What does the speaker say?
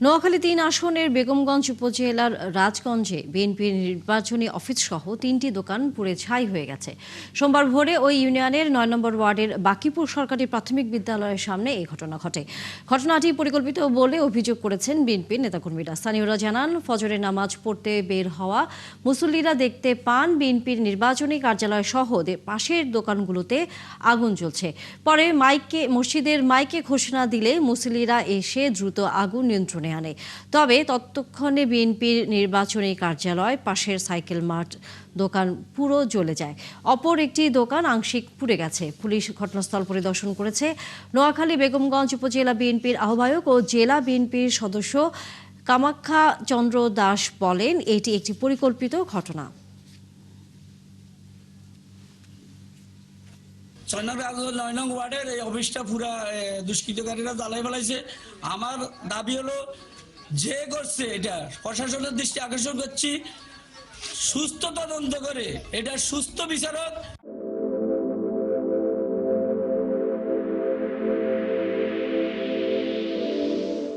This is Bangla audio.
নোয়াখালী ৩ আসনের বেগমগঞ্জ উপজেলার রাজগঞ্জে বিএনপির নির্বাচনী অফিস সহ ৩টি দোকান পুড়ে ছাই হয়ে গেছে। সোমবার ভোরে ওই ইউনিয়নের ৯ নম্বর ওয়ার্ডের বাকিপুর সরকারি প্রাথমিক বিদ্যালয়ের সামনে এই ঘটনা ঘটে। ঘটনাটি পরিকল্পিত বলে অভিযোগ করেছেন বিএনপির নেতাকর্মীরা। স্থানীয়রা জানান, ফজরের নামাজ পড়তে বের হওয়া মুসল্লিরা দেখতে পান বিএনপির নির্বাচনী কার্যালয় সহ পাশের দোকানগুলোতে আগুন জ্বলছে। পরে মসজিদের মাইকে ঘোষণা দিলে মুসল্লিরা এসে দ্রুত আগুন নিয়ন্ত্রণে আনে। তবে ততক্ষণে বিএনপির নির্বাচনী কার্যালয়, পাশের সাইকেল মাঠ, দোকান পুরো জ্বলে যায়। অপর একটি দোকান আংশিক পুড়ে গেছে। পুলিশ ঘটনাস্থল পরিদর্শন করেছে। নোয়াখালী বেগমগঞ্জ উপজেলা বিএনপির আহ্বায়ক ও জেলা বিএনপির সদস্য কামাখ্যা চন্দ্র দাস বলেন, এটি একটি পরিকল্পিত ঘটনা। ৯ নং ওয়ার্ডের এই অফিসটা পুরা দুষ্কৃতকারীরা জ্বালাই ফেলাইছে। আমার দাবি হলো, যে করছে এটা প্রশাসনের দৃষ্টি আকর্ষণ করছি, সুস্থ তদন্ত করে এটা সুস্থ বিচারক